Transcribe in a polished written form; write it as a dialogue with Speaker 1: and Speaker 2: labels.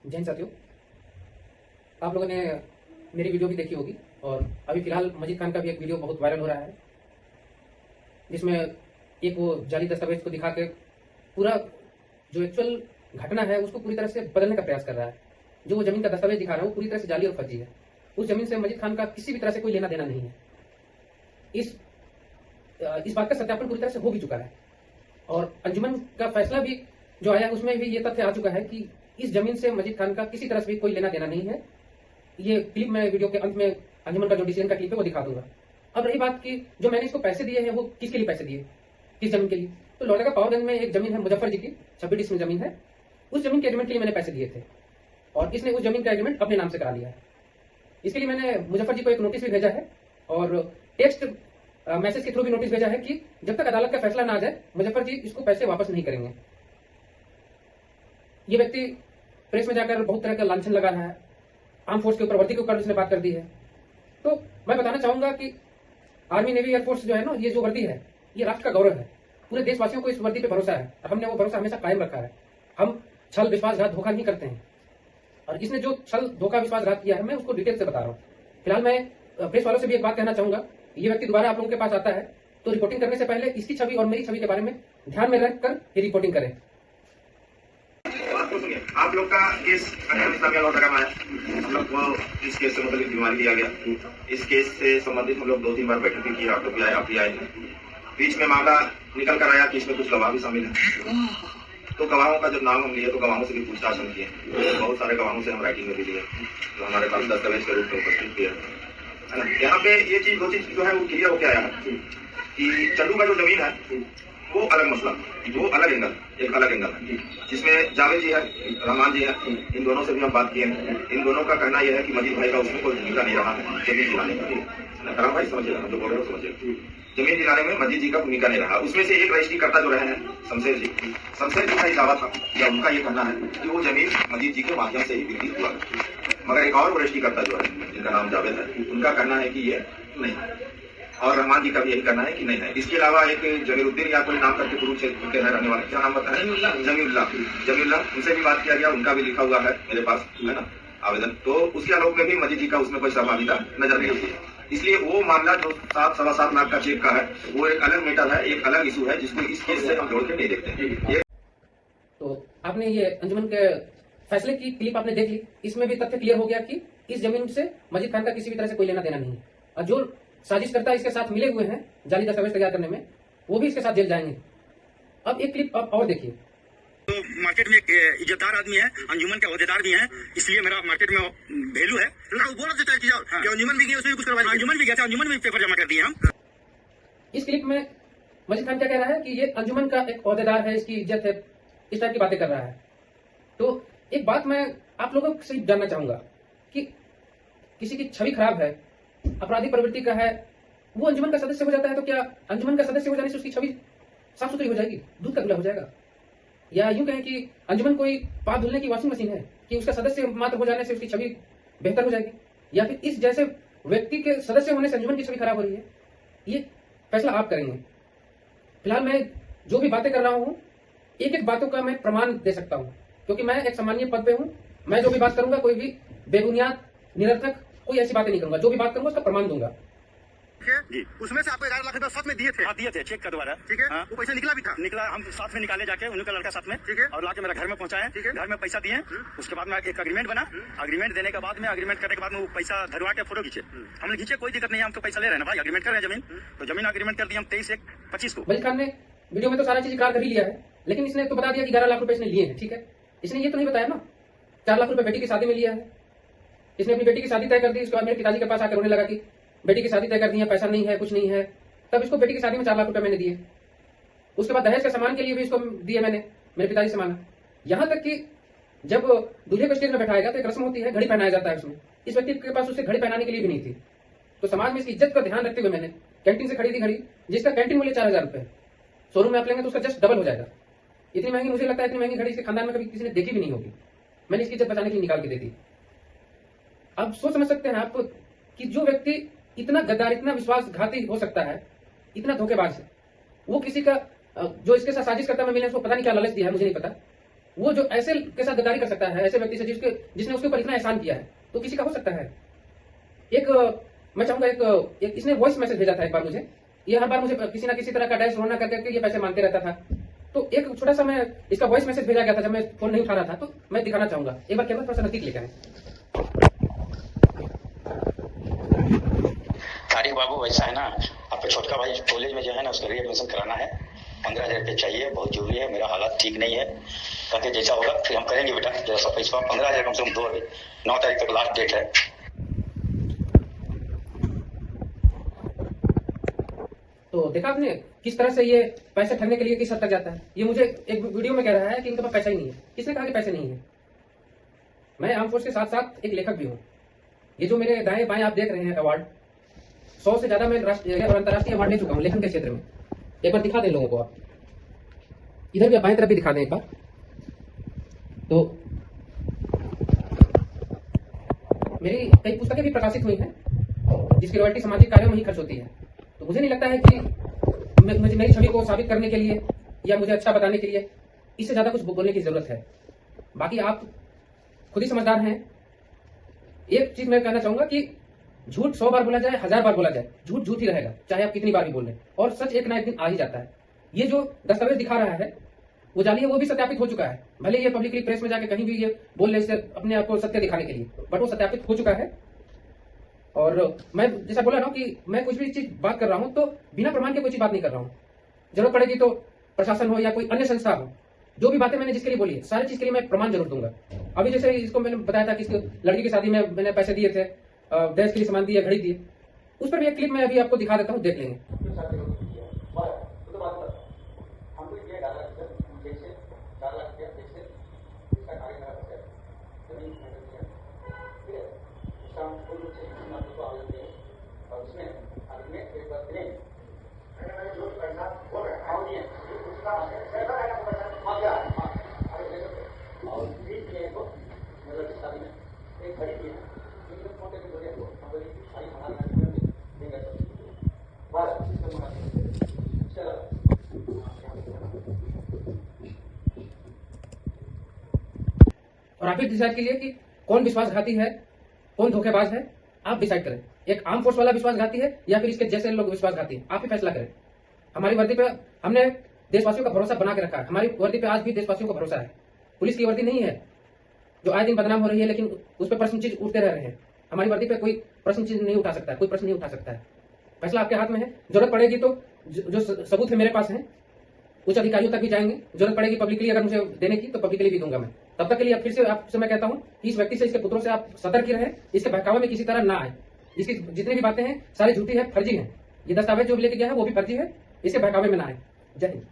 Speaker 1: जय हिंद साथियों, आप लोगों ने मेरी वीडियो भी देखी होगी और अभी फिलहाल मजीद खान का भी एक वीडियो बहुत वायरल हो रहा है, जिसमें एक वो जाली दस्तावेज को दिखा के पूरा जो एक्चुअल घटना है उसको पूरी तरह से बदलने का प्रयास कर रहा है। जो वो जमीन का दस्तावेज दिखा रहा है वो पूरी तरह से जाली और फर्जी है। उस जमीन से मजीद खान का किसी भी तरह से कोई लेना देना नहीं है। इस बात का सत्यापन पूरी तरह से हो भी चुका है और अंजुमन का फैसला भी जो आया उसमें भी ये तथ्य आ चुका है कि इस जमीन से मजीद खान का किसी तरह से भी कोई लेना देना नहीं है। ये क्लिप मैं वीडियो के अंत में अंजुमन का जो डिसीजन का क्लिप है वो दिखा दूंगा। अब रही बात की जो मैंने इसको पैसे दिए हैं वो किसके लिए पैसे दिए, किस जमीन के लिए? तो लोहरा का पावरगंज में एक जमीन है मुजफ्फर जी की, 26 डिसमिल जमीन है। उस जमीन के एग्रीमेंट के लिए मैंने पैसे दिए थे और इसने उस जमीन का एग्रीमेंट अपने नाम से करा लिया है। इसके लिए मैंने मुजफ्फर जी को एक नोटिस भी भेजा है और टेक्स्ट मैसेज के थ्रू भी नोटिस भेजा है कि जब तक अदालत का फैसला ना आ जाए मुजफ्फर जी इसको पैसे वापस नहीं करेंगे। ये व्यक्ति प्रेस में जाकर बहुत तरह का लांछन लगा रहा है, आर्म फोर्स के ऊपर, वर्दी के ऊपर उसने बात कर दी है। तो मैं बताना चाहूंगा कि आर्मी नेवी एयरफोर्स जो है ना, ये जो वर्दी है ये राष्ट्र का गौरव है। पूरे देशवासियों को इस वर्दी पे भरोसा है और हमने वो भरोसा हमेशा कायम रखा है। हम छल विश्वासघात धोखा नहीं करते हैं और इसने जो छल धोखा विश्वासघात किया है मैं उसको डिटेल से बता रहा हूँ। फिलहाल मैं प्रेस वालों से भी एक बात कहना चाहूंगा, ये व्यक्ति दोबारा आप लोगों के पास आता है तो रिपोर्टिंग करने से पहले इसकी छवि और मेरी छवि के बारे में ध्यान में रखकर ये रिपोर्टिंग करें।
Speaker 2: आप लोग का केस हम लोग को इस केस से मतलब बीमारी दिया गया। इस केस से संबंधित हम लोग 2-3 बार बैठक भी की, आप लोग भी आए, आप भी आए। बीच में मामला निकल कर आया कि इसमें कुछ गवाह भी शामिल है। तो गवाहों का जब नाम हम लिए तो गवाहों से भी पूछताछ हम किए। बहुत सारे गवाहों से हम राइटिंग में भी लिए जो हमारे पास दस्तावेज के रूप में उपस्थित किए है ना। यहाँ पे ये चीज 2 चीज जो है वो क्लियर होकर आया है कि चंदू का जो जमीन है वो अलग मसला, वो अलग एंगल, एक अलग एंगल है जिसमें जावेद जी है, रहमान जी है, इन दोनों से भी हम बात किए हैं। इन दोनों का कहना यह है कि मजीद भाई का उसमें कोई भूमिका नहीं रहा है जमीन दिलाने में। राम भाई समझिएगा, जो बोल रहे हो समझिए, जमीन दिलाने में मजीद जी का भूमिका नहीं रहा। उसमें से एक रजिस्ट्रीकर्ता जो रहे हैं शमशेर जी का ही दावा था या उनका ये कहना है कि वो जमीन मजीद जी के माध्यम से ही बिक्री हुआ। मगर एक और रजिस्ट्रीकर्ता जो है जिनका नाम जावेद है, उनका कहना है कि ये नहीं, और रहमान जी का भी यही कहना है कि नहीं है। इसके अलावा एक जमीरुद्दीन या कोई नाम करके कुरुक्षेत्र के रहने वाले, क्या नाम बताया, जमीउल्लाह, उनसे भी बात किया गया, उनका भी लिखा हुआ है मेरे पास, है ना, आवेदन। तो उसके आलोक में भी मजीद जी का उसमें कोई सहभागिता नजर नहीं आती है। इसलिए वो मामला जो 7-7.25 लाख का चेक का है वो एक अलग मैटर है, एक अलग इशू है जिसको इस केस से हम जोड़ के नहीं देखते हैं।
Speaker 1: तो आपने ये अंजुमन के फैसले की क्लिप आपने देख ली, इसमें भी तथ्य क्लियर हो गया कि इस जमीन से मजीद खान का किसी भी तरह से कोई लेना देना नहीं है और जो साजिशकर्ता इसके साथ मिले हुए हैं जाली दस्तावेज तैयार करने में वो भी इसके साथ जेल जाएंगे। अब एक क्लिप और देखिए।
Speaker 3: तो मार्केट में इज्जतदार आदमी है, अंजुमन के अहदेदार भी हैं, इसलिए मेरा मार्केट में वैल्यू है। वो बोल देता है कि अंजुमन भी गई, उसमें कुछ करवा, अंजुमन भी गया था, अंजुमन भी पेपर जमा कर दिए हम।
Speaker 1: इस क्लिप में मजीद खान क्या कह रहा है कि ये अंजुमन का एक अहदेदार है, इसकी इज्जत है, इस टाइप की बातें कर रहा है। तो एक बात मैं आप लोगों से जानना चाहूंगा कि किसी की छवि खराब है, आपराधिक प्रवृत्ति का है, वो अंजुमन का सदस्य हो जाता है तो क्या अंजुमन का सदस्य हो जाने से उसकी छवि साफ सुथरी हो जाएगी, दूध का गिला हो जाएगा? या यूं कहें कि अंजुमन कोई पाप धुलने की वॉशिंग मशीन है कि उसका सदस्य मात्र हो जाने से उसकी छवि बेहतर हो जाएगी? या फिर इस जैसे व्यक्ति के सदस्य होने से अंजुमन की छवि खराब हो रही है? ये फैसला आप करेंगे। फिलहाल मैं जो भी बातें कर रहा हूं एक एक बातों का मैं प्रमाण दे सकता हूं क्योंकि मैं एक सामान्य पद पे हूं। मैं जो भी बात करूंगा कोई भी बेबुनियाद, निरर्थक कोई ऐसी बातें नहीं करूंगा। जो भी बात करूंगा उसका प्रमाण दूंगा।
Speaker 3: जी, उसमें से आपको 11 लाख रुपए साथ में दिए थे? हाँ, दिए थे, चेक का द्वारा। ठीक है, वो पैसा निकला भी था? निकला, हम साथ में निकाले जाके, उनका लड़का साथ में, ठीक है, और लाके मेरे घर में पहुंचाए। ठीक है, घर में पैसा दिए, उसके बाद में एक एग्रीमेंट बना। एग्रीमेंट देने के बाद में, एग्रीमेंट करने के बाद में वो पैसा धरवा के फोटो खींचे। हमने खींचे, कोई दिक्कत नहीं है, हम तो पैसा ले रहे हैं भाई, एग्रीमेंट कर रहे हैं जमीन, तो जमीन एग्रीमेंट कर दी हम 23/1/25 को।
Speaker 1: मजीद खान ने वीडियो में तो सारा चीज इकरार कर ही लिया है, लेकिन इसने तो बता दिया कि 11 लाख रुपए इसने लिए हैं। ठीक है, इसने ये तो नहीं बताया ना 4 लाख रुपए बेटी की शादी में लिया है। इसने अपनी बेटी की शादी तय कर दी, उसके बाद मेरे पिताजी के पास आकर रोने लगा कि बेटी की शादी तय कर दी है, पैसा नहीं है, कुछ नहीं है। तब इसको बेटी की शादी में 4 लाख रुपए मैंने दिए। उसके बाद दहेज के सामान के लिए भी इसको दिए मैंने, मेरे पिताजी से मांगा। यहां तक कि जब दूल्हे को स्टेज में बैठाएगा तो एक रस्म होती है, घड़ी पहनाया जाता है उसमें। इस व्यक्ति के पास उसे घड़ी पहनाने के लिए भी नहीं थी। तो समाज में इसकी इज्जत का ध्यान रखते हुए मैंने कैंटीन से खरीदी घड़ी, जिसका कैंटीन मूल्य 4000 रुपए है। शोरूम में आप लेंगे तो उसका जस्ट डबल हो जाएगा। इतनी महंगी, मुझे लगता है इतनी महंगी घड़ी इसके खानदान में कभी किसी ने देखी भी नहीं होगी। मैंने इसकी इज्जत बचाने के लिए निकाल के दे दी। अब सोच समझ सकते हैं आप कि जो व्यक्ति इतना गद्दार, इतना विश्वासघाती हो सकता है, इतना धोखेबाज है, वो किसी का जो इसके साथ साजिश करता मैं मिले उसको पता नहीं क्या लालच दिया है, मुझे नहीं पता। वो जो ऐसे के साथ गद्दारी कर सकता है, ऐसे व्यक्ति से जिसने उसके ऊपर इतना एहसान किया है, तो किसी का हो सकता है। मैं चाहूंगा एक इसने वॉइस मैसेज भेजा था एक बार मुझे, ये हर बार मुझे किसी ना किसी तरह का डैश रोना करके ये पैसे मांगते रहता था। तो एक छोटा सा मैं इसका वॉइस मैसेज भेजा गया था जब मैं फोन नहीं उठा रहा था, तो मैं दिखाना चाहूंगा। एक बार कैमरा थोड़ा सा नजदीक लेकर आए।
Speaker 4: तारिक बाबू, ऐसा है ना, आपका छोटका भाई कॉलेज में जो है ना उसका रीएडमिशन कराना है, 15,000 रुपये चाहिए, बहुत जरूरी है, मेरा हालात ठीक नहीं है। कहते जैसा होगा फिर हम करेंगे बेटा, जरा सा पैसा 15,000 कम से कम दो, 9 तारीख तक लास्ट डेट है।
Speaker 1: तो देखा आपने किस तरह से ये पैसे ठगने के लिए किस हद तक जाता है। ये मुझे एक वीडियो में कह रहा है कि इनके पास पैसा ही नहीं है। किसने कहा कि पैसे नहीं है? मैं आर्म फोर्स के साथ साथ एक लेखक भी हूँ। ये जो मेरे दाएं बाएं आप देख रहे हैं अवार्ड, 100 से ज्यादा मैं राष्ट्रीय और अंतर्राष्ट्रीय अवार्ड ले चुका हूँ लेखन के क्षेत्र में। एक बार दिखा दें लोगों को, आप इधर भी बाएं तरफ भी दिखा दें एक बार। तो मेरी कई पुस्तकें भी प्रकाशित हुई हैं जिसकी रॉयल्टी सामाजिक कार्यों में ही खर्च होती है। तो मुझे नहीं लगता है कि मेरी छवि को साबित करने के लिए या मुझे अच्छा बताने के लिए इससे ज्यादा कुछ बोलने की जरूरत है। बाकी आप खुद ही समझदार हैं। एक चीज मैं कहना चाहूंगा कि झूठ 100 बार बोला जाए, 1000 बार बोला जाए, झूठ झूठ ही रहेगा, चाहे आप कितनी बार भी बोल लें, और सच एक ना एक दिन आ ही जाता है। ये जो दस्तावेज दिखा रहा है वो जाली है, वो भी सत्यापित हो चुका है। भले ये पब्लिकली प्रेस में जाके कहीं भी ये बोल ले अपने आप को सत्य दिखाने के लिए, बट वो सत्यापित हो चुका है। और मैं जैसा बोला ना कि मैं कुछ भी चीज बात कर रहा हूं तो बिना प्रमाण के कोई चीज बात नहीं कर रहा हूं। जरूरत पड़ेगी तो प्रशासन हो या कोई अन्य संस्था हो, जो भी बातें मैंने जिसके लिए बोली है, सारी चीज के लिए मैं प्रमाण जरूर दूंगा। अभी जैसे इसको मैंने बताया था कि इसको लड़की की शादी में मैंने पैसे दिए थे, दहेज के लिए सामान दिए, घड़ी दिए, उस पर भी एक क्लिप मैं अभी आपको दिखा देता हूँ, देख लेंगे। और आप ही डिसाइड कीजिए कि कौन विश्वासघाती है, कौन धोखेबाज है। आप डिसाइड करें, एक आर्म फोर्स वाला विश्वासघाती है या फिर इसके जैसे लोग विश्वासघाती हैं। आप ही फैसला करें। हमारी वर्दी पे हमने देशवासियों का भरोसा बना के रखा है। हमारी वर्दी पे आज भी देशवासियों का भरोसा है। पुलिस की वर्दी नहीं है जो आए दिन बदनाम हो रही है, लेकिन उस पर प्रश्न चीज उठते रह रहे हैं। हमारी वर्दी पे कोई प्रश्न चीज नहीं उठा सकता है, कोई प्रश्न नहीं उठा सकता है। फैसला आपके हाथ में है। जरूरत पड़ेगी तो जो सबूत है मेरे पास है, उच्च अधिकारियों तक भी जाएंगे। जरूरत पड़ेगी पब्लिकली अगर मुझे देने की तो पब्लिकली भी दूंगा मैं। तब तक के लिए फिर से आपसे मैं कहता हूं कि इस व्यक्ति से, इसके पुत्रों से आप सतर्क ही रहें, इसके बहकावे में किसी तरह ना आए। इसकी जितनी भी बातें हैं सारी झूठी है, फर्जी है। ये दस्तावेज जो लेके गया है वो भी फर्जी है, इसके बहकावे में ना आए। जय हिंद।